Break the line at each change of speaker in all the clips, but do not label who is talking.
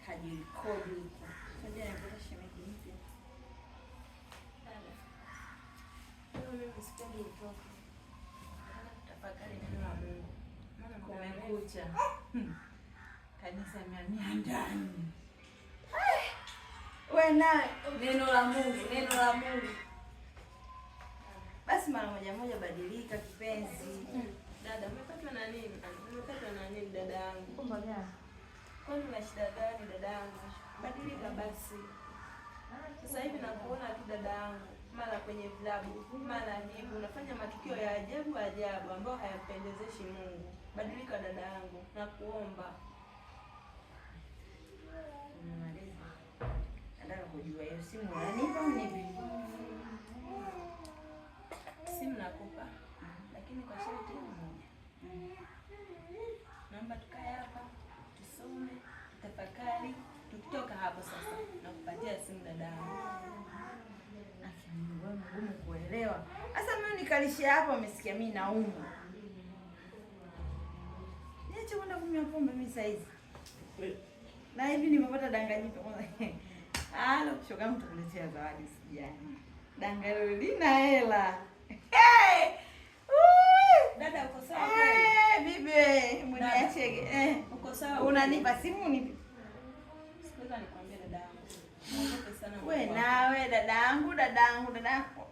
Kajikodi huko. Sasa napata shemeji mpya. Mimi sipendi utoke. Tafakari neno la Mungu. Maana kumekucha. Kanisa imehamia ndani. Wewe nawe neno la Mungu. Basi mara moja badilika kipenzi. Dada, umepatwa na nini? Dada yangu? Kumbe gani? Kwani una shida gani dada yangu? Badilika basi. Sasa hivi nakuona tu dada yangu, mara kwenye vilabu, mara hivi unafanya matukio ya ajabu ambayo hayampendezeshi Mungu. Badilika dada yangu, nakuomba. Nimaliza. Nataka kujua hiyo simu unanipa au nipi? Simu nakupa, lakini kwa sharti moja. Naomba tukae hapa, tusome, tutafakari, tukitoka hapo sasa nakupatia simu dada yangu. Acha Mungu wangu ngumu kuelewa. Sasa mimi nikalishia hapo umesikia mimi naumwa. Niache kwenda kunywa pombe mimi saa hizi. Na hivi nimepata danganyiko. Shoga mtu kuletea zawadi sijani. Dangalo lina hela. Hey! Dada uko sawa kweli? Bibi, mniache. Uko sawa? Unanipa simu nipi? Sikuweza nikwambia dada yangu. Naogopa sana. Wewe nawe dadangu.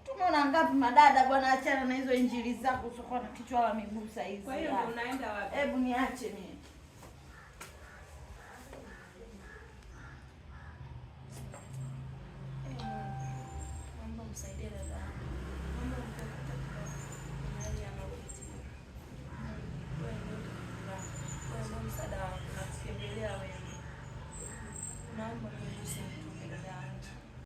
Tumeona ngapi madada bwana, achana na hizo injili zako usokona kichwa la miguu saa hizi. Kwa hiyo unaenda wapi? Hebu niache mimi.